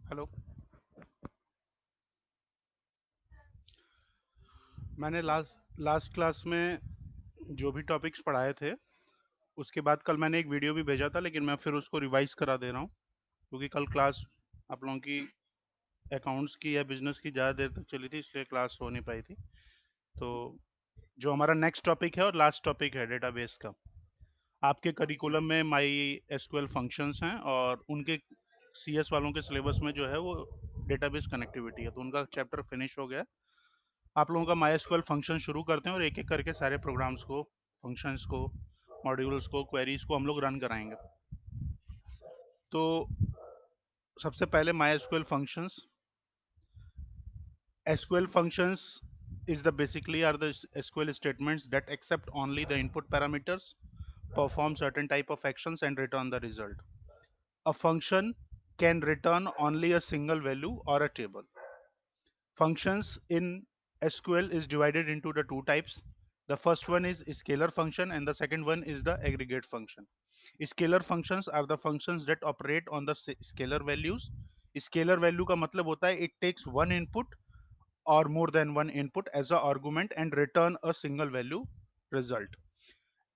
Hello. मैंने last last class में जो भी टॉपिक्स पढ़ाए थे उसके बाद कल मैंने एक वीडियो भी भेजा था, लेकिन मैं फिर उसको रिवाइज करा दे रहा हूँ क्योंकि कल क्लास आप लोगों की अकाउंट्स की या बिजनेस की ज़्यादा देर तक चली थी, इसलिए क्लास हो नहीं पाई थी। तो जो हमारा नेक्स्ट टॉपिक है और लास्ट टॉपिक है डेटाबेस का, आपके करिकुलम में माई एसक्यूएल फंक्शंस हैं और उनके सीएस वालों के सिलेबस में जो है वो डेटाबेस कनेक्टिविटी है, तो उनका चैप्टर फिनिश हो गया। आप लोगों का माई फंक्शन शुरू करते हैं और एक एक करके सारे प्रोग्राम्स को, फंक्शंस को, मॉड्यूल्स को, क्वेरीज को हम लोग रन कराएंगे। तो सबसे पहले my functions, SQL functions is the basically are the SQL statements that accept only the input parameters, perform certain type of actions and return the result. A function can return only a single value or a table. Functions in SQL is divided into the two types. The first one is scalar function and the second one is the aggregate function. Scalar functions are the functions that operate on the scalar values. Scalar value का मतलब होता है it takes one input or more than one input as a argument and return a single value result.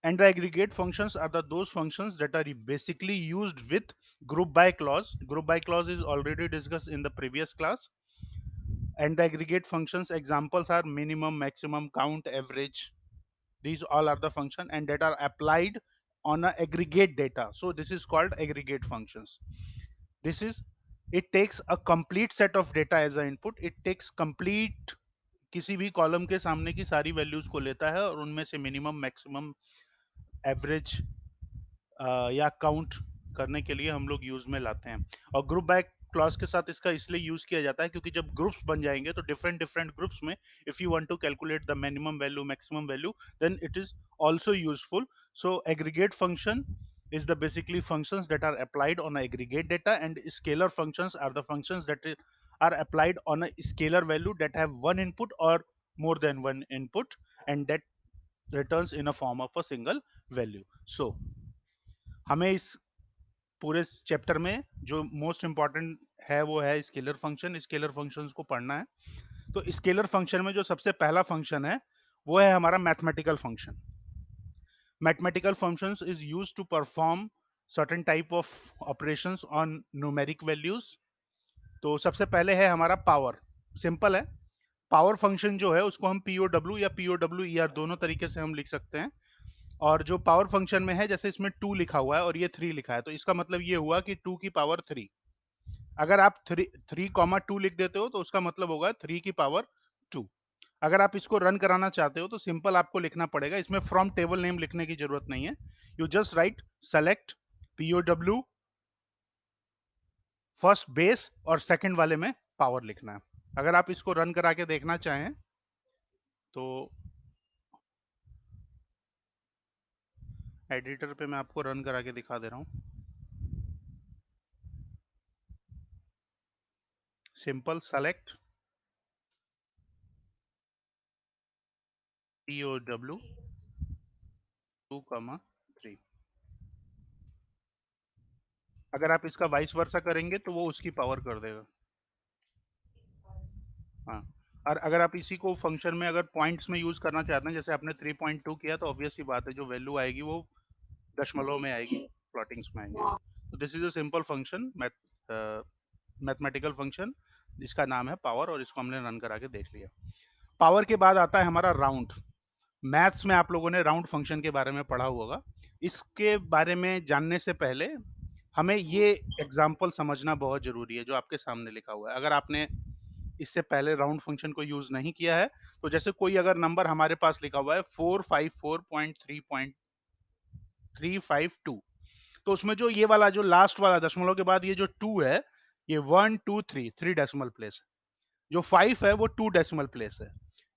And the aggregate functions are those functions that are basically used with group by clause. Group by clause is already discussed in the previous class. And the aggregate functions examples are minimum, maximum, count, average. These all are the function and that are applied on a aggregate data. So this is called aggregate functions. This is, it takes a complete set of data as an input. It takes complete, किसी भी column के सामने की सारी values को लेता है और उनमें से मिनिमम, मैक्सिमम, एवरेज या काउंट करने के लिए हम लोग यूज में लाते हैं। और ग्रुप बाय क्लॉज के साथ इसका इसलिए यूज किया जाता है क्योंकि जब ग्रुप्स बन जाएंगे तो डिफरेंट डिफरेंट ग्रुप्स में if you want to calculate the minimum value, maximum value, then it is also useful. So aggregate function is the basically functions that are applied on a aggregate data, and scalar functions are the functions that are applied on a scalar value that have one input or more than one input and that returns in a form of a single value. So हमें इस पूरे chapter में जो most important है वो है scalar function. Scalar functions को पढ़ना है। तो स्केलर फंक्शन में जो सबसे पहला फंक्शन है वो है हमारा mathematical function. Mathematical functions is used to perform certain type of operations on numeric values. तो सबसे पहले है हमारा पावर। सिंपल है, पावर फंक्शन जो है उसको हम पीओडब्ल्यू या पीओडब्ल्यू दोनों तरीके से हम लिख सकते हैं। और जो पावर फंक्शन में है, जैसे इसमें 2 लिखा हुआ है और ये 3 लिखा है, तो इसका मतलब ये हुआ कि 2 की पावर 3। अगर आप 3 3 2 लिख देते हो तो उसका मतलब होगा 3 की पावर 2। अगर आप इसको रन कराना चाहते हो तो सिंपल आपको लिखना पड़ेगा, इसमें फ्रॉम टेबल नेम लिखने की जरूरत नहीं है। You just right select POW first base और सेकंड वाले में पावर लिखना है। अगर आप इसको रन करा के देखना चाहें तो एडिटर पे मैं आपको रन करा के दिखा दे रहा हूं। Simple select POW 2, 3। अगर आप इसका वाइस वर्सा करेंगे तो वो उसकी पावर कर देगा। हाँ, और अगर आप इसी को फंक्शन में अगर पॉइंट्स में यूज करना चाहते हैं, जैसे आपने 3.2 किया, तो ऑब्वियस सी बात है जो वैल्यू आएगी वो दशमलव में आएगी, प्लॉटिंग्स में आएंगे। तो this is a simple function, mathematical function जिसका नाम है पावर, और इसको हमने रन करा के देख लिया। पावर के बाद आता है हमारा राउंड। मैथ्स में आप लोगों ने राउंड फंक्शन के बारे में पढ़ा होगा। इसके बारे में जानने से पहले हमें ये एग्जाम्पल समझना बहुत जरूरी है जो आपके सामने लिखा हुआ है। अगर आपने इससे पहले राउंड फंक्शन को यूज नहीं किया है, तो जैसे कोई अगर नंबर हमारे पास लिखा हुआ है 454.3.352, तो उसमें जो ये वाला जो लास्ट वाला दशमलव के बाद ये जो 2 है, ये 1 2 3 डेसिमल प्लेस है। जो 5 है वो 2 डेसिमल प्लेस है।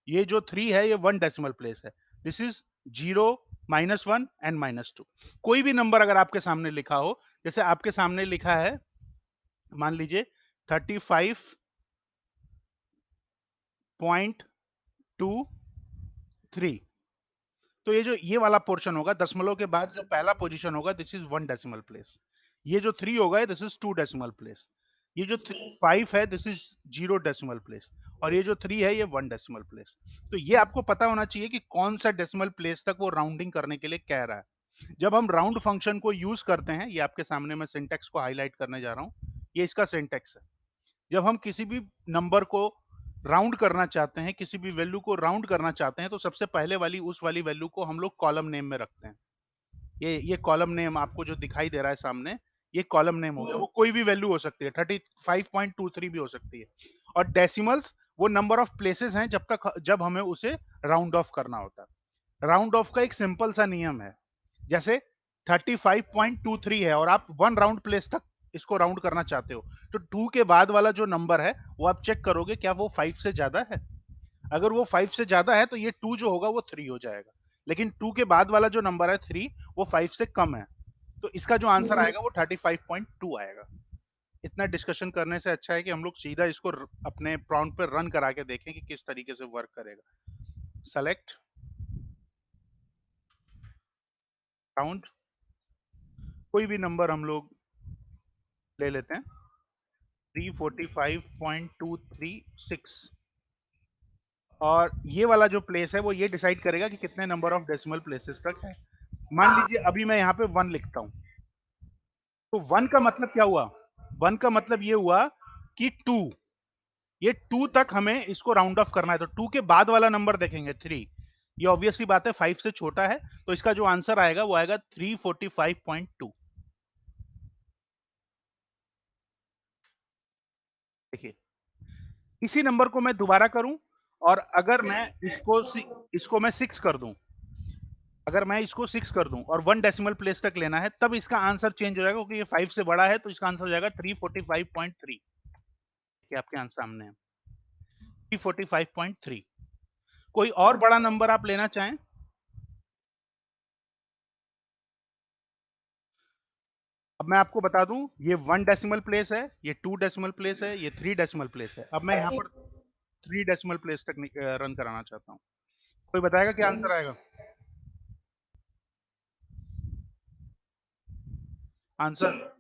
ये जो 3 है ये 1 डेसिमल प्लेस है। This is 0, -1 and -2। कोई भी नंबर अगर आपके सामने लिखा हो, जैसे आपके सामने लिखा है मान लीजिए 35.23, तो ये वाला पोर्शन होगा दशमलव के बाद जो पहला पोजीशन होगा, दिस इज 1 डेसिमल प्लेस। ये जो 3 होगा दिस इज 2 डेसिमल प्लेस। ये जो 5 है दिस इज 0 डेसिमल प्लेस, और ये जो 3 है ये 1 डेसिमल प्लेस। तो ये आपको पता होना चाहिए कि कौन सा डेसिमल प्लेस तक वो राउंडिंग करने के लिए कह रहा है। जब हम राउंड फंक्शन को यूज करते हैं, ये आपके सामने मैं सिंटेक्स को हाईलाइट करने जा रहा हूँ, ये इसका सिंटेक्स है। जब हम किसी भी नंबर को राउंड करना चाहते हैं, किसी भी वैल्यू को राउंड करना चाहते हैं, तो सबसे पहले वाली उस वाली वैल्यू को हम लोग कॉलम नेम में रखते हैं। ये कॉलम नेम आपको जो दिखाई दे रहा है सामने, ये कॉलम नेम हो गया। वो कोई भी वैल्यू हो सकती है, 35.23 भी हो सकती है। और डेसिमल्स वो नंबर ऑफ प्लेसेस हैं जब हमें उसे राउंड ऑफ करना होता है। राउंड ऑफ का एक सिंपल सा नियम है। जैसे 35.23 है और आप 1 राउंड प्लेस तक इसको राउंड करना चाहते हो, तो 2 के बाद वाला जो नंबर है वो आप चेक करोगे क्या वो 5 से ज्यादा है। अगर वो 5 से ज्यादा है तो ये 2 जो होगा वो 3 हो जाएगा। लेकिन 2 के बाद वाला जो नंबर है 3, वो 5 से कम है, तो इसका जो आंसर आएगा वो 35.2 आएगा। इतना डिस्कशन करने से अच्छा है कि हम लोग सीधा इसको अपने प्रॉम्प्ट पे रन करा के देखें कि किस तरीके से वर्क करेगा। सेलेक्ट राउंड, कोई भी नंबर हम लोग ले लेते हैं, 345.236, और ये वाला जो प्लेस है वो ये डिसाइड करेगा कि कितने नंबर ऑफ डेसिमल प्लेसेस तक है। मान लीजिए अभी मैं यहाँ पे 1 लिखता हूँ, तो 1 का मतलब क्या हुआ? 1 का मतलब ये हुआ कि 2, ये 2 तक हमें इसको राउंड ऑफ करना है। तो 2 के बाद वाला नंबर देखेंगे 3, ये ऑब्वियस सी बात है 5 से छोटा है, तो इसका जो आंसर आएगा वो आएगा 345.2। देखिए, इसी नंबर को मैं दोबारा करूं, और अगर मैं इसको मैं 6 कर दूं, अगर मैं इसको 6 कर दूं और 1 डेसिमल प्लेस तक लेना है, तब इसका आंसर चेंज हो जाएगा, क्योंकि ये 5 से बड़ा है, तो इसका आंसर हो जाएगा 345.3। कि आपके आंसर सामने है 345.3। कोई और बड़ा नंबर आप लेना चाहें? अब मैं आपको बता दूं, ये 1 डेसिमल प्लेस है, ये 2 डेसिमल प्लेस है, ये 3 डेसिमल प्लेस है। अब मैं यहाँ पर 3 डेसिमल प्लेस तक रन कराना चाहता हूँ। कोई बताएगा क्या आंसर आएगा? आंसर,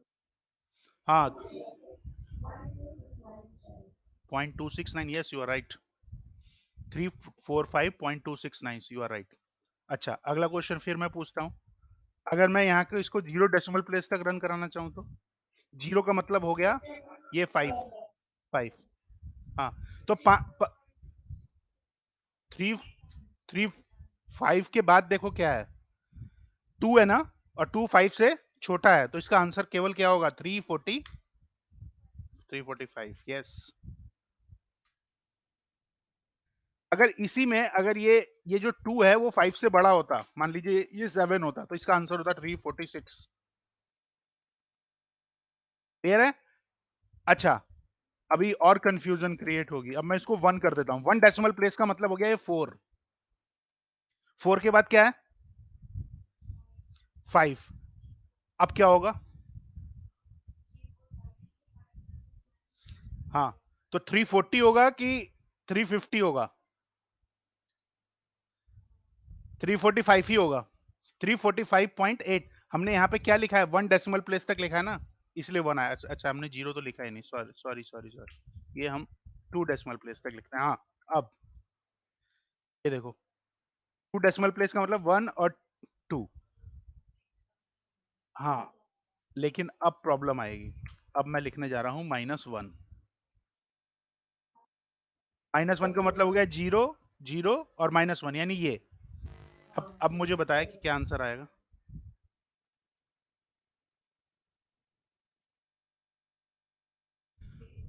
हाँ, 0.269, yes you are right. 345.269, you are right. अच्छा, अगला क्वेश्चन फिर मैं पूछता हूँ। अगर मैं यहाँ के इसको 0 डेसिमल प्लेस तक रन कराना चाहूँ तो? 0 का मतलब हो गया ये 5, 5, हाँ। तो 3, 3, 5 के बाद देखो क्या है, 2 है ना, और 2 5 से छोटा है, तो इसका आंसर केवल क्या होगा? 345, यस। अगर इसी में अगर ये जो 2 है वो 5 से बड़ा होता, मान लीजिए ये 7 होता, तो इसका आंसर होता 346। क्लियर है? अच्छा, अभी और कंफ्यूजन क्रिएट होगी। अब मैं इसको 1 कर देता हूं। 1 डेसिमल प्लेस का मतलब हो गया ये 4, 4 के बाद क्या है? 5। अब क्या होगा? हाँ, तो 340 होगा कि 350 होगा? 345 ही होगा। 345.8। हमने यहाँ पे क्या लिखा है? 1 डेसिमल प्लेस तक लिखा है ना, इसलिए 1 आया। अच्छा अच्छा, हमने 0 तो लिखा ही नहीं, सॉरी सॉरी सॉरी सॉरी, ये हम 2 डेसिमल प्लेस तक लिखते हैं। हाँ, अब ये देखो, 2 डेसिमल प्लेस का मतलब 1 और 2। हाँ, लेकिन अब प्रॉब्लम आएगी। अब मैं लिखने जा रहा हूँ -1। -1 का मतलब हो गया 0, 0 और -1, यानी ये। अब मुझे बताया कि क्या आंसर आएगा?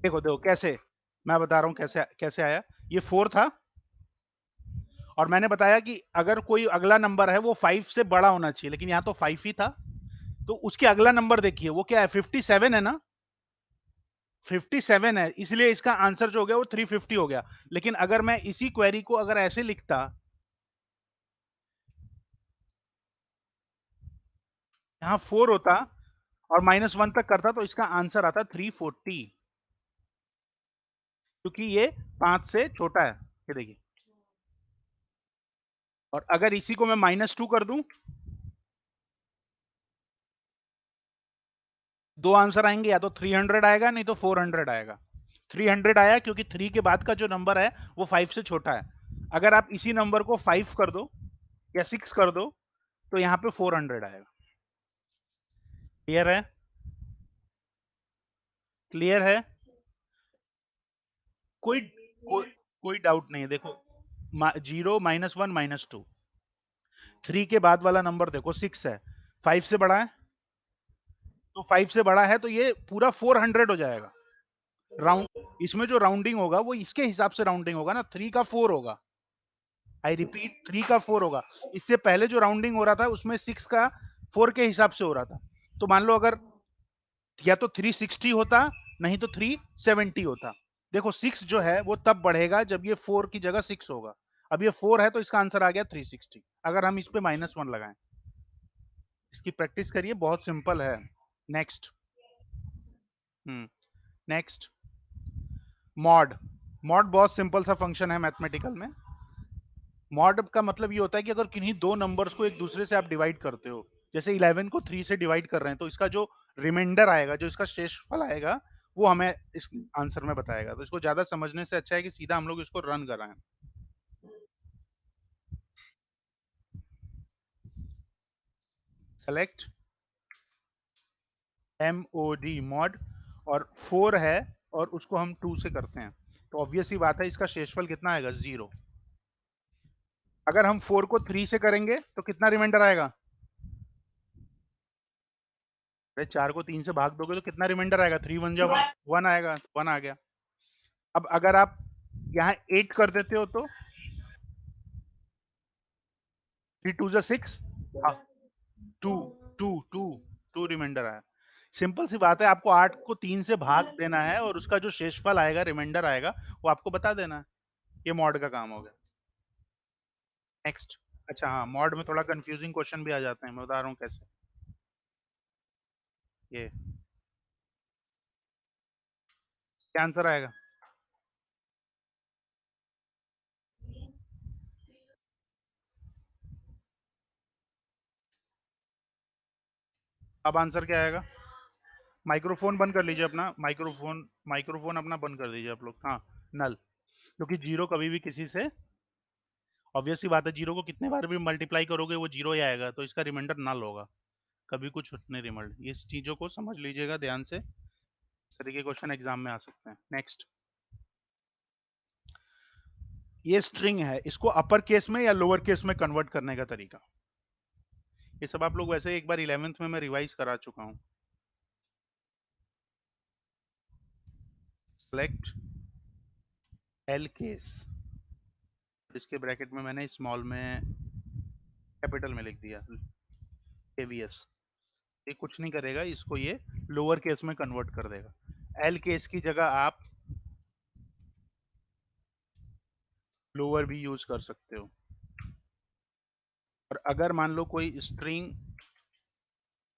देखो देखो कैसे, मैं बता रहा हूँ कैसे कैसे आया। ये 4 था, और मैंने बताया कि अगर कोई अगला नंबर है वो 5 से बड़ा होना चाहिए, लेकिन यहाँ तो 5 ही था। तो उसके अगला नंबर देखिए वो क्या है? 57 है ना, 57 है, इसलिए इसका आंसर जो हो गया वो 350 हो गया। लेकिन अगर मैं इसी क्वेरी को अगर ऐसे लिखता, यहाँ 4 होता और -1 तक करता, तो इसका आंसर आता 340, क्योंकि ये 5 से छोटा है। ये देखिए, और अगर इसी को मैं -2 कर दूं, दो आंसर आएंगे, या तो 300 आएगा नहीं तो 400 आएगा। 300 आया क्योंकि 3 के बाद का जो नंबर है वो 5 से छोटा है। अगर आप इसी नंबर को 5 कर दो या 6 कर दो तो यहाँ पे 400 आएगा। क्लियर है? क्लियर है? कोई कोई कोई डाउट नहीं है। देखो, 0 -1 -2, 3 के बाद वाला नंबर देखो 6 है, 5 से बड़ा है, तो 5 से बड़ा है तो ये पूरा 400 हो जाएगा। राउंड, इसमें जो राउंडिंग होगा वो इसके हिसाब से राउंडिंग होगा ना, 3 का 4 होगा। आई रिपीट, 3 का 4 होगा। इससे पहले जो राउंडिंग हो रहा था उसमें 6 का 4 के हिसाब से हो रहा था। तो मान लो अगर या तो 360 होता, नहीं तो 370 होता। देखो 6 जो है वो तब बढ़ेगा जब ये 4 की जगह 6 होगा। अब ये 4 है तो इसका आंसर आ गया 360, अगर हम इस पे -1 लगाएं। इसकी प्रैक्टिस करिए, बहुत सिंपल है। नेक्स्ट। हम्म नेक्स्ट, मॉड। मॉड बहुत सिंपल सा फंक्शन है मैथमेटिकल में। मॉड का मतलब ये होता है कि अगर किन्हीं दो नंबर्स को एक दूसरे से आप डिवाइड करते हो, जैसे 11 को 3 से डिवाइड कर रहे हैं, तो इसका जो रिमाइंडर आएगा, जो इसका शेषफल आएगा, वो हमें इस आंसर में बताएगा। तो इसको ज्यादा समझने से अच्छा है कि सीधा हम लोग इसको रन कराएं। सेलेक्ट MOD, मॉड, और 4 है और उसको हम 2 से करते हैं, तो ऑब्वियस ही बात है इसका शेषफल कितना आएगा, 0। अगर हम 4 को 3 से करेंगे तो कितना रिमाइंडर आएगा? अरे 4 को 3 से भाग दोगे तो कितना रिमाइंडर आएगा? 3 1 जा 1 आएगा, 1 आ गया। अब अगर आप यहाँ 8 कर देते हो तो 3 2 जा 6, हाँ, 2 2 2 2 रिमाइंडर आया। सिंपल सी बात है, आपको 8 को 3 से भाग देना है और उसका जो शेषफल आएगा, रिमाइंडर आएगा, वो आपको बता देना है। ये मॉड का काम हो गया। नेक्स्ट। अच्छा हाँ, मॉड में थोड़ा कंफ्यूजिंग क्वेश्चन भी आ जाते हैं, मैं बता रहा हूँ कैसे। ये क्या आंसर आएगा? अब आंसर क्या आएगा? माइक्रोफोन बंद कर लीजिए अपना, माइक्रोफोन अपना बंद कर दीजिए आप लोग। हाँ, नल। क्योंकि जीरो कभी भी किसी से, ऑब्वियस सी बात है, जीरो को कितने बार भी मल्टीप्लाई करोगे वो जीरो ही आएगा, तो इसका रिमाइंडर नल होगा। कभी कुछ नहीं रिमाइंडर, ये चीजों को समझ लीजिएगा ध्यान से, इस तरह के क्वेश्चन एग्जाम में आ सकते हैं। नेक्स्ट, ये स्ट्रिंग है, इसको अपर केस में या लोअर केस में कन्वर्ट करने का तरीका, ये सब आप लोग वैसे एक बार 11th में मैं रिवाइज करा चुका हूँ। सेलेक्ट एल केस, इसके ब्रैकेट में मैंने स्मॉल में कैपिटल में लिख दिया KVS। ये कुछ नहीं करेगा, इसको ये लोअर केस में कन्वर्ट कर देगा। एल केस की जगह आप लोअर भी यूज कर सकते हो। और अगर मान लो कोई स्ट्रिंग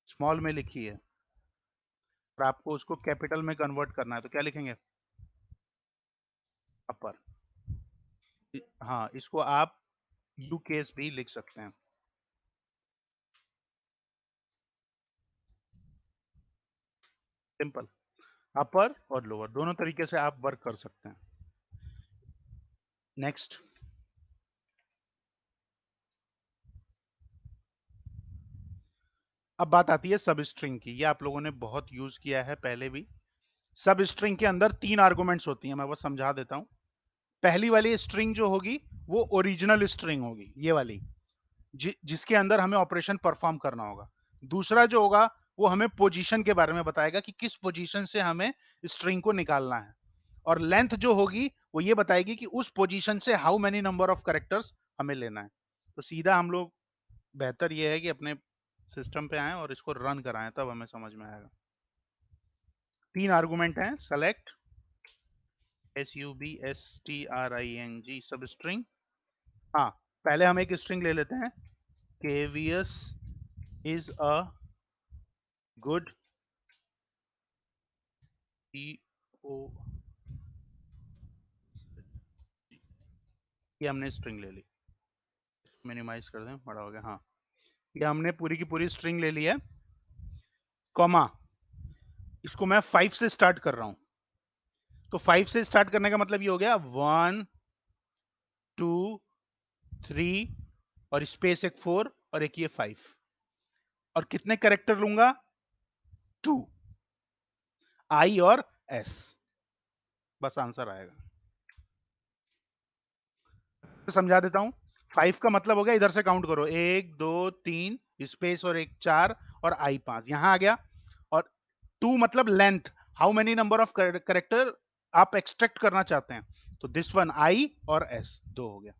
स्मॉल में लिखी है और आपको उसको कैपिटल में कन्वर्ट करना है, तो क्या लिखेंगे? अपर। हाँ, इसको आप यू केस भी लिख सकते हैं। सिंपल, अपर और लोअर दोनों तरीके से आप वर्क कर सकते हैं। नेक्स्ट, अब बात आती है सब स्ट्रिंग की। ये आप लोगों ने बहुत यूज किया है पहले भी। सब स्ट्रिंग के अंदर 3 आर्गुमेंट्स होती हैं, मैं वो समझा देता हूं। पहली वाली स्ट्रिंग जो होगी वो ओरिजिनल स्ट्रिंग होगी, ये वाली, जिसके अंदर हमें ऑपरेशन परफॉर्म करना होगा। दूसरा जो होगा वो हमें पोजीशन के बारे में बताएगा कि किस पोजीशन से हमें स्ट्रिंग को निकालना है। और लेंथ जो होगी वो ये बताएगी कि उस पोजीशन से how many number of characters हमें लेना है। तो सीधा हम लोग, बेहतर ये है कि अपने सिस्टम पे आए और इसको रन कराएं, तब हमें समझ में आएगा। 3 आर्गुमेंट हैं, सेलेक्ट SUBSTRING सब स्ट्रिंग। हाँ, पहले हम एक स्ट्रिंग ले लेते हैं, KVS is a good PO। ये हमने स्ट्रिंग ले ली, मिनिमाइज कर दें, बड़ा हो गया। हाँ, ये हमने पूरी की पूरी स्ट्रिंग ले ली है, कॉमा, इसको मैं 5 से स्टार्ट कर रहा हूं, तो 5 से स्टार्ट करने का मतलब ये हो गया 1 2 3 और स्पेस एक 4 और एक ये 5, और कितने कैरेक्टर लूंगा? 2, आई और एस, बस आंसर आएगा। तो समझा देता हूं। 5 का मतलब हो गया, इधर से काउंट करो, 1 2 3 स्पेस और एक 4 और आई 5 यहां आ गया। और 2 मतलब length, how many number of character आप एक्सट्रैक्ट करना चाहते हैं, तो दिस वन आई और एस, 2 हो गया।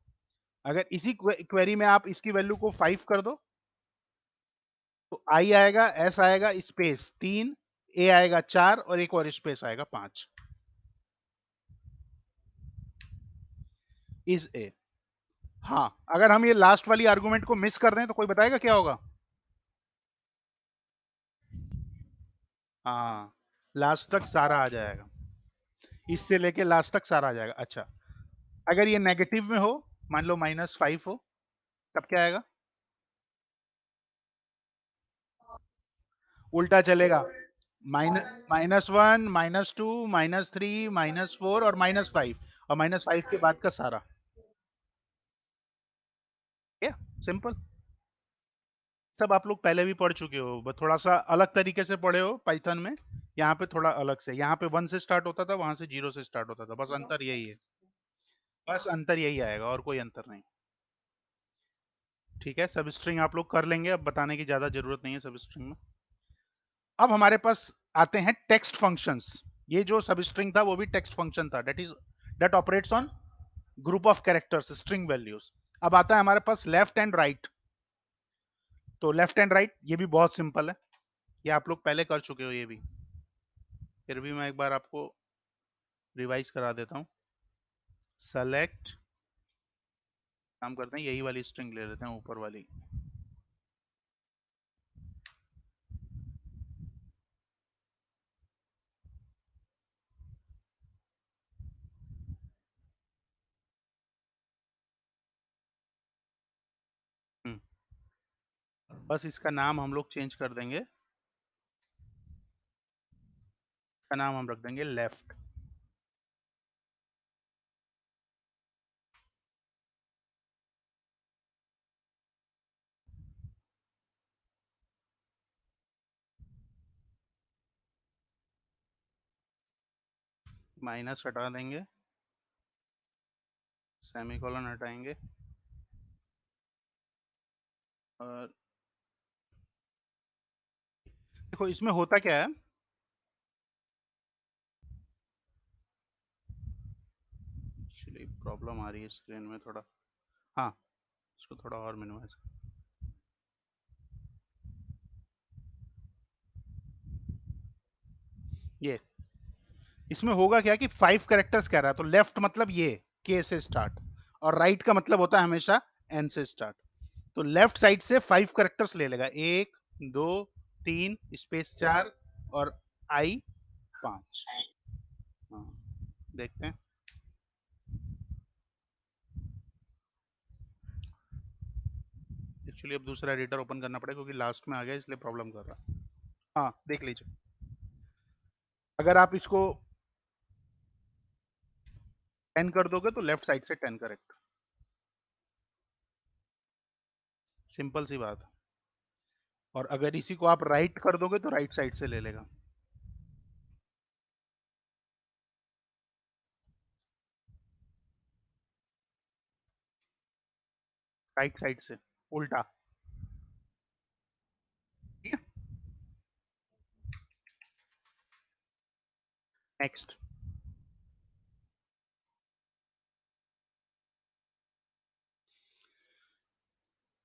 अगर इसी क्वेरी में आप इसकी वैल्यू को 5 कर दो, तो आई आएगा, एस आएगा, स्पेस 3, ए आएगा 4 और एक और स्पेस आएगा 5, इज ए। हाँ, अगर हम ये लास्ट वाली आर्गुमेंट को मिस कर दें तो कोई बताएगा क्या होगा? हाँ, लास्ट तक सारा आ जाएगा, इससे लेके लास्ट तक सारा आ जाएगा। अच्छा, अगर ये नेगेटिव में हो, मान लो -5 हो, तब क्या आएगा? उल्टा चलेगा, -1 -2 -3 -4 और -5, और -5 के बाद का सारा। क्या, सिंपल। सब आप लोग पहले भी पढ़ चुके हो, बस थोड़ा सा अलग तरीके से पढ़े हो पाइथन में। यहाँ पे थोड़ा अलग से, यहाँ पे 1 से स्टार्ट होता था, वहां से 0 से स्टार्ट होता था, बस अंतर यही है। बस अंतर यही आएगा, और कोई अंतर नहीं। ठीक है, सब स्ट्रिंग आप लोग कर लेंगे, अब बताने की ज्यादा जरूरत नहीं है सब स्ट्रिंग में। अब हमारे पास आते हैं टेक्स्ट फंक्शंस। ये जो सब स्ट्रिंग था वो भी टेक्स्ट फंक्शन था, that operates on group of characters, string values. अब आता है हमारे पास लेफ्ट एंड राइट। तो लेफ्ट एंड राइट ये भी बहुत सिंपल है, ये आप लोग पहले कर चुके हो ये भी, फिर भी मैं एक बार आपको रिवाइज करा देता हूँ। सेलेक्ट, काम करते हैं, यही वाली स्ट्रिंग ले लेते हैं, ऊपर वाली। बस इसका नाम हम लोग चेंज कर देंगे, इसका नाम हम रख देंगे लेफ्ट। माइनस हटा देंगे, सेमीकोलन हटाएंगे, और देखो इसमें होता क्या है, एक्चुअली प्रॉब्लम आ रही है स्क्रीन में थोड़ा। हाँ, इसको थोड़ा और मिनिमाइज। ये इसमें होगा क्या कि 5 कैरेक्टर्स कह रहा है, तो लेफ्ट मतलब ये के से स्टार्ट, और राइट का मतलब होता है हमेशा एन से स्टार्ट। तो लेफ्ट साइड से 5 कैरेक्टर्स ले लेगा, 1 2 3 स्पेस 4 और आई 5। हाँ, देखते हैं। एक्चुअली अब दूसरा एडिटर ओपन करना पड़ेगा क्योंकि लास्ट में आ गया, इसलिए प्रॉब्लम कर रहा है। हाँ, देख लीजिए, अगर आप इसको 10 कर दोगे तो लेफ्ट साइड से 10 करेक्ट, सिंपल सी बात। और अगर इसी को आप राइट कर दोगे तो राइट साइड से ले लेगा, राइट साइड से उल्टा। ठीक है, नेक्स्ट।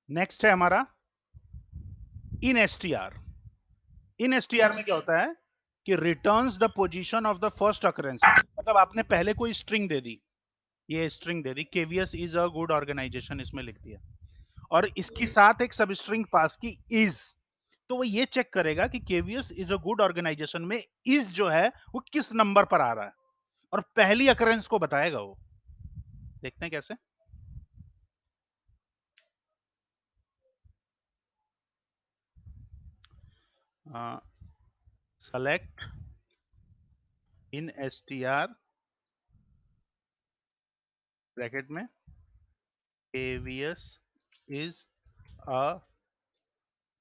नेक्स्ट है हमारा इन एसटीआर। इन एसटीआर में क्या होता है कि returns the position of the first occurrence, मतलब आपने पहले कोई स्ट्रिंग दे दी, ये स्ट्रिंग दे दी, KVS is a good organisation इसमें लिख दिया, और इसके साथ एक सब स्ट्रिंग पास की इज, तो वो ये चेक करेगा कि KVS is a good organisation में इज जो है वो किस नंबर पर आ रहा है, और पहली अकरेंस को बताएगा वो। देखते हैं कैसे। सेलेक्ट इन str ब्रैकेट में KVS इज अ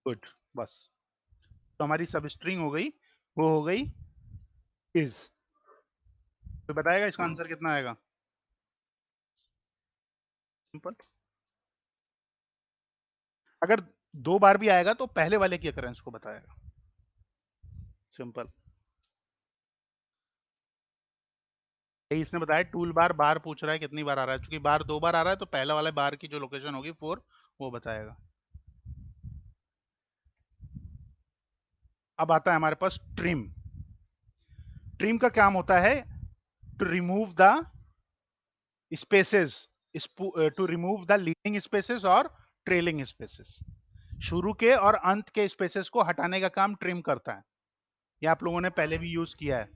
गुड, बस। तो हमारी सब स्ट्रिंग हो गई, वो हो गई इज। तो बताएगा इसका आंसर कितना आएगा? सिंपल। अगर 2 बार भी आएगा तो पहले वाले की अकरेंस को बताएगा। सिंपल। यही इसने बताया, टूल बार बार पूछ रहा है कितनी बार आ रहा है, क्योंकि बार 2 बार आ रहा है तो पहला वाले बार की जो लोकेशन होगी 4 वो बताएगा। अब आता है हमारे पास ट्रिम। ट्रिम का काम होता है to remove the spaces, to remove the leading spaces और ट्रेलिंग स्पेसेस। शुरू के और अंत के स्पेसेस को हटाने का काम ट्रिम करता है। ये आप लोगों ने पहले भी यूज किया है,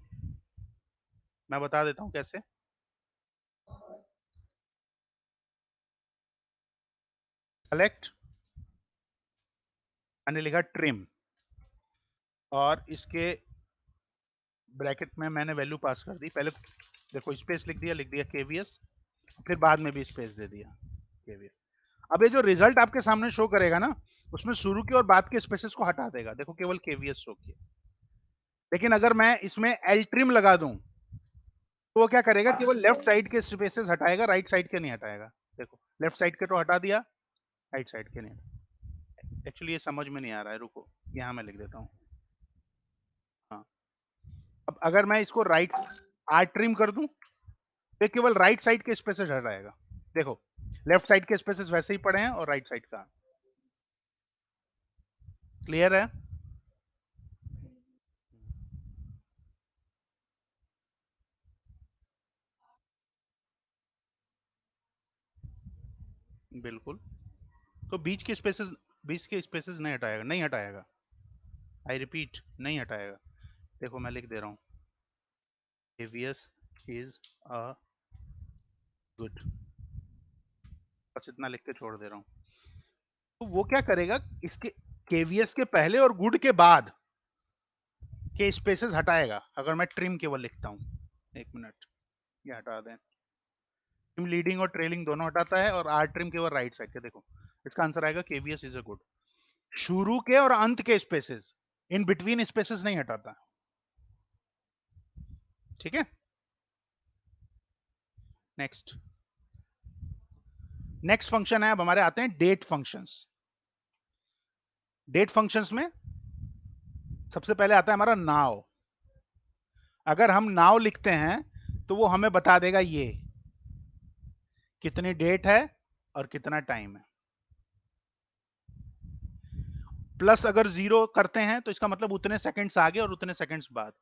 मैं बता देता हूं कैसे। सेलेक्ट, मैंने लिखा ट्रिम, और इसके ब्रैकेट में मैंने वैल्यू पास कर दी। पहले देखो स्पेस लिख दिया केवीएस, फिर बाद में भी स्पेस दे दिया केवीएस। अब ये जो रिजल्ट आपके सामने शो करेगा ना, उसमें शुरू के और बाद के स्पेसेस को हटा देगा। देखो केवल केवीएस शो किया। लेकिन अगर मैं इसमें एल ट्रिम लगा दूं तो वो क्या करेगा, केवल लेफ्ट साइड के स्पेसेस हटाएगा, राइट साइड के नहीं हटाएगा। देखो लेफ्ट साइड के तो हटा दिया, राइट साइड के नहीं। एक्चुअली ये समझ में नहीं आ रहा है, रुको यहाँ मैं लिख देता हूँ। हाँ, अब अगर मैं इसको राइट आर ट्रिम कर दूं तो केवल राइट साइड के स्पेसेस हटाएगा। देखो लेफ्ट साइड के स्पेसेस वैसे ही पड़े हैं और राइट साइड का। क्लियर है? बिल्कुल। तो बीच के स्पेसेस नहीं हटाएगा, नहीं हटाएगा। आई रिपीट, नहीं हटाएगा। देखो मैं लिख दे रहा हूँ, एवीएस इज अ गुड, बस इतना लिख के छोड़ दे रहा हूँ। तो वो क्या करेगा, इसके केवीएस के पहले और गुड के बाद के स्पेसेस हटाएगा अगर मैं ट्रिम केवल लिखता हूँ। एक मिनट, ये हटा दें। ट्रिम लीडिंग और ट्रेलिंग दोनों हटाता है, और आर ट्रिम केवल राइट साइड के। देखो इसका आंसर आएगा केवीएस इज अ गुड। शुरू के और अंत के स्पेसेस, इन बिटवीन स्पेसेस नहीं हटाता। ठीक है। नेक्स्ट, नेक्स्ट फंक्शन है, अब हमारे आते हैं डेट फंक्शंस। डेट फंक्शंस में सबसे पहले आता है हमारा नाउ। अगर हम नाउ लिखते हैं तो वो हमें बता देगा ये कितनी डेट है और कितना टाइम है। प्लस अगर 0 करते हैं तो इसका मतलब उतने सेकंड्स आगे और उतने सेकंड्स बाद।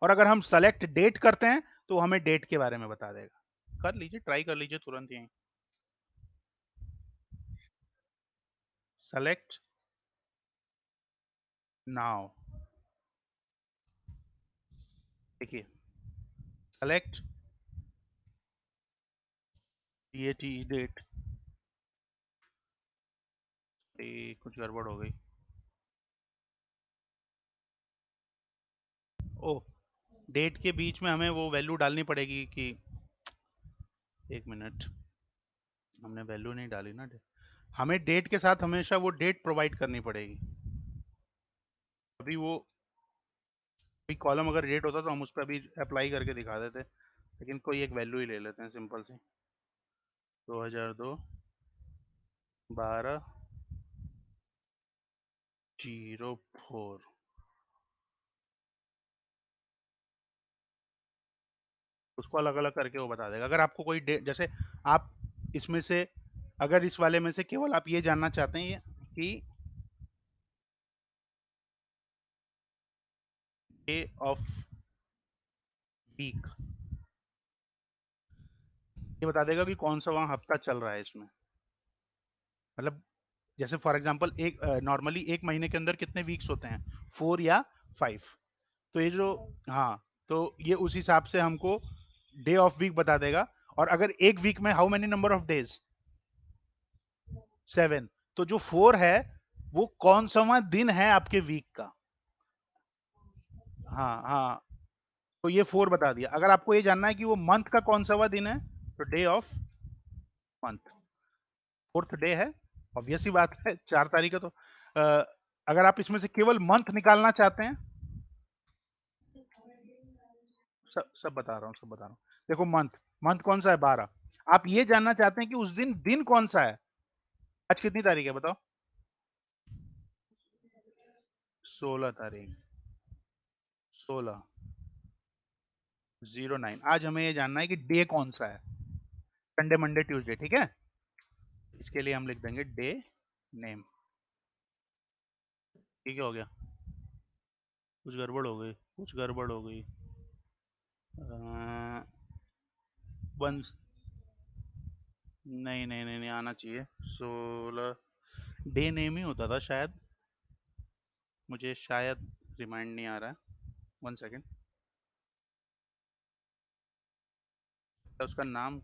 और अगर हम सेलेक्ट डेट करते हैं तो हमें डेट के बारे में बता देगा। कर लीजिए, ट्राई कर लीजिए तुरंत ही। सेलेक्ट नाउ, देखिए सेलेक्ट डेट, डेट, कुछ गड़बड़ हो गई। ओ, डेट के बीच में हमें वो वैल्यू डालनी पड़ेगी कि, एक मिनट, हमने वैल्यू नहीं डाली ना। हमें डेट के साथ हमेशा वो डेट प्रोवाइड करनी पड़ेगी। अभी वो कोई कॉलम अगर डेट होता तो हम उस पर अभी अप्लाई करके दिखा देते, लेकिन कोई एक वैल्यू ही ले लेते हैं सिंपल सी। 2002 12 04। उसको अलग अलग करके वो बता देगा। अगर आपको कोई डेट, जैसे आप इसमें से, अगर इस वाले में से केवल आप ये जानना चाहते हैं कि डे ऑफ वीक, ये बता देगा कि कौन सा वहां हफ्ता चल रहा है इसमें। मतलब जैसे फॉर एग्जांपल एक नॉर्मली एक महीने के अंदर कितने वीक्स होते हैं, 4 या 5। तो ये जो, हाँ, तो ये उस हिसाब से हमको डे ऑफ वीक बता देगा। और अगर एक वीक में how many number of days, 7, तो जो 4 है वो कौन सा दिन है आपके वीक का। हाँ हाँ, तो ये 4 बता दिया। अगर आपको ये जानना है कि वो मंथ का कौन सा हुआ दिन है, तो day of month, fourth day है, ऑब्वियस ही बात है, 4 तारीख है। तो अगर आप इसमें से केवल मंथ निकालना चाहते हैं, सब सब बता रहा हूँ, सब बता रहा हूँ। देखो मंथ, मंथ कौन सा है, 12। आप ये जानना चाहते हैं कि उस दिन दिन कौन सा है। आज कितनी तारीख है बताओ? 16 तारीख, 16/09। आज हमें ये जानना है कि डे कौन सा है, संडे मंडे ट्यूसडे, ठीक है। इसके लिए हम लिख देंगे डे नेम। ठीक है, हो गया। कुछ गड़बड़ हो गई, कुछ गड़बड़ हो गई। वन, नहीं नहीं नहीं नहीं आना चाहिए। 16 डे नेम ही होता था शायद, मुझे शायद रिमाइंड नहीं आ रहा है। 1 सेकेंड। उसका नाम,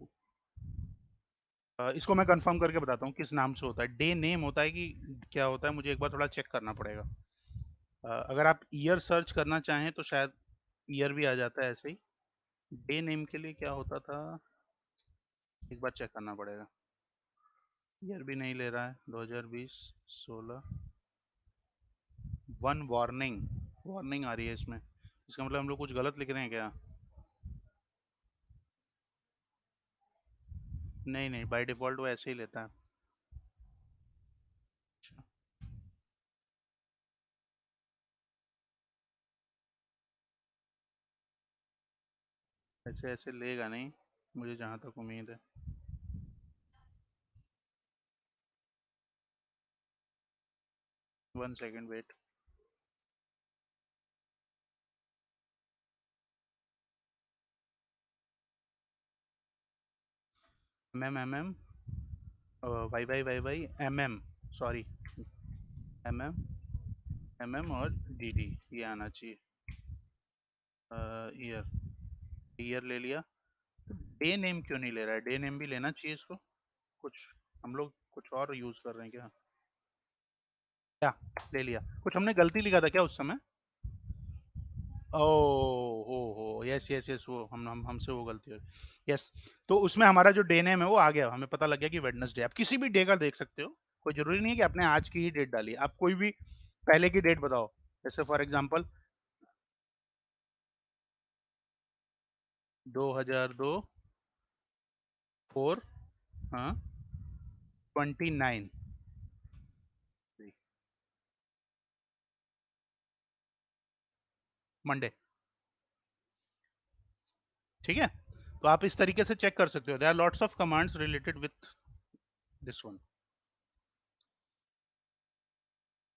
इसको मैं कंफर्म करके बताता हूँ किस नाम से होता है। डे नेम होता है कि क्या होता है, मुझे एक बार थोड़ा चेक करना पड़ेगा। अगर आप ईयर सर्च करना चाहें तो शायद ईयर भी आ जाता है ऐसे ही। डे नेम के लिए क्या होता था, एक बार चेक करना पड़ेगा। ईयर भी नहीं ले रहा है, 2020 16। वन वार्निंग, वार्निंग आ रही है इसमें, इसका मतलब हम लोग कुछ गलत लिख रहे हैं क्या? नहीं नहीं, बाय डिफॉल्ट वो ऐसे ही लेता है। अच्छा, ऐसे ऐसे लेगा नहीं, मुझे जहाँ तक उम्मीद है। 1 second wait. M, Y M M, sorry, M और डी ये आना चाहिए। ईयर, ईयर ले लिया। डे नेम क्यों नहीं ले रहा है? डे नेम भी लेना चाहिए इसको। कुछ हम लोग कुछ और यूज कर रहे हैं क्या? क्या ले लिया? कुछ हमने गलती लिखा था क्या उस समय? ओ हो, यस यस यस, वो हम हमसे वो गलती हो गई। यस, तो उसमें हमारा जो डे नेम है वो आ गया, हमें पता लग गया कि वेडनेसडे। आप किसी भी डे का देख सकते हो, कोई जरूरी नहीं है कि आपने आज की ही डेट डाली। आप कोई भी पहले की डेट बताओ, जैसे फॉर एग्जांपल 2002 4, हाँ, 29, मंडे। ठीक है, तो आप इस तरीके से चेक कर सकते हो। There are lots of commands related with this one.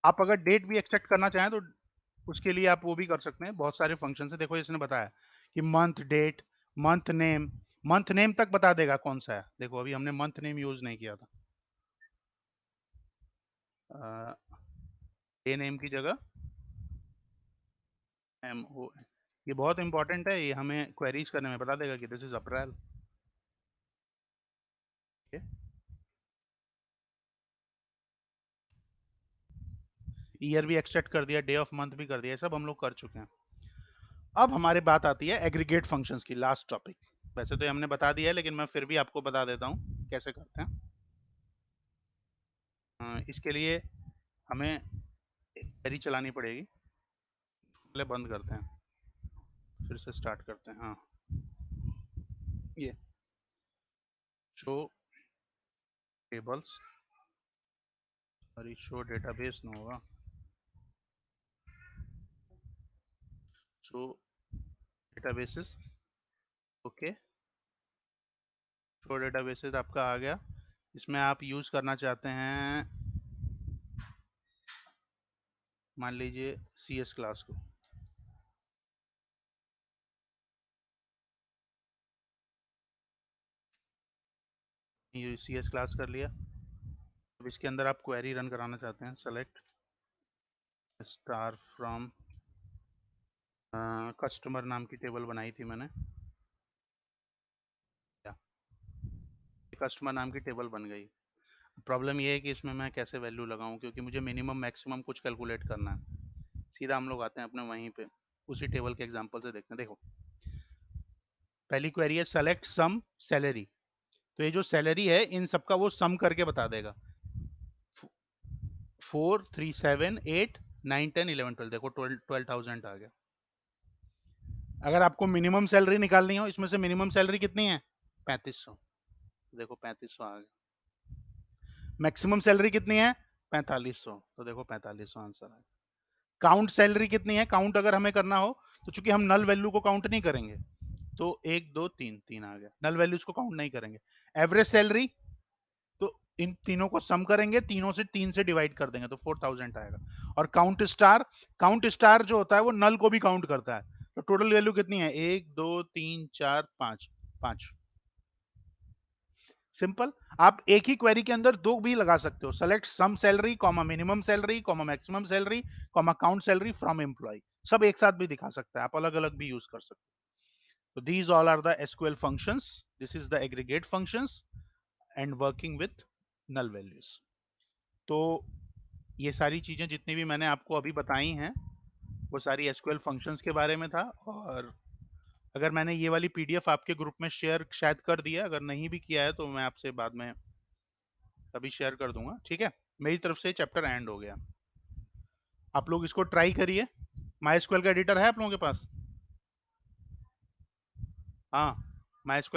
आप अगर डेट भी एक्सट्रैक्ट करना चाहें तो उसके लिए आप वो भी कर सकते हैं, बहुत सारे फंक्शन है। देखो इसने बताया कि month date, month name, month name तक बता देगा कौन सा है। देखो अभी हमने मंथ नेम यूज नहीं किया था, डे नेम की जगह एम ओ। ये बहुत इंपॉर्टेंट है, ये हमें क्वेरीज करने में बता देगा कि दिस इज अप्रैल। ईयर भी एक्सट्रैक्ट कर दिया, डे ऑफ मंथ भी कर दिया, सब हम लोग कर चुके हैं। अब हमारे बात आती है एग्रीगेट फंक्शंस की, लास्ट टॉपिक। वैसे तो ये हमने बता दिया है, लेकिन मैं फिर भी आपको बता देता हूँ कैसे करते हैं। इसके लिए हमें एक क्वेरी चलानी पड़ेगी। पहले बंद करते हैं, फिर से स्टार्ट करते हैं। हाँ, ये show tables, sorry show database न होगा, show databases. Okay, show databases आपका आ गया। इसमें आप यूज करना चाहते हैं, मान लीजिए सी एस क्लास को। ये सी एस क्लास कर लिया। अब इसके अंदर आप क्वेरी रन कराना चाहते हैं, सेलेक्ट स्टार फ्रॉम, कस्टमर नाम की टेबल बनाई थी मैंने, कस्टमर नाम की टेबल बन गई। प्रॉब्लम ये है कि इसमें मैं कैसे वैल्यू लगाऊं, क्योंकि मुझे मिनिमम मैक्सिमम कुछ कैलकुलेट करना है। सीधा हम लोग आते हैं अपने वहीं पे, उसी टेबल के एग्जांपल से देखते हैं। देखो पहली क्वेरी है सेलेक्ट सम सैलरी, तो ये जो सैलरी है इन सबका वो सम करके बता देगा। 4 3 7 8 9 10 11 12, देखो 12,000 आ गया। अगर आपको मिनिमम सैलरी निकालनी हो, इसमें से मिनिमम सैलरी कितनी है 3500, देखो 3500 आ गया। मैक्सिमम सैलरी कितनी है 4500, तो देखो 4500 आंसर है। काउंट सैलरी कितनी है, काउंट अगर हमें करना हो तो चूंकि हम नल वैल्यू को काउंट नहीं करेंगे, तो 1 2 3 3 आ गया, नल वैल्यूज को काउंट नहीं करेंगे। एवरेज सैलरी, तो इन तीनों को सम करेंगे, तीनों से 3 से डिवाइड कर देंगे तो 4000 आएगा। और काउंट स्टार जो होता है वो नल को भी काउंट करता है। तो टोटल वैल्यू कितनी है 1 2 3 4 5, 5। सिंपल। आप एक ही क्वेरी के अंदर दो भी लगा सकते हो, select sum salary comma minimum salary comma maximum salary comma count salary from employ, सब एक साथ भी दिखा सकते हैं आप, अलग अलग भी यूज कर सकते हो। तो these all are the SQL functions. This is the aggregate functions and working with null values. तो ये सारी चीजें जितनी भी मैंने आपको अभी बताई हैं वो सारी SQL functions के बारे में था। और अगर मैंने ये वाली PDF आपके ग्रुप में शेयर शायद कर दिया, अगर नहीं भी किया है तो मैं आपसे बाद में कभी शेयर कर दूंगा, ठीक है। मेरी तरफ से चैप्टर एंड हो गया। आप लोग इसको ट्राई करिए। MySQL का एडिटर है आप लोगों के पास? हाँ, MySQL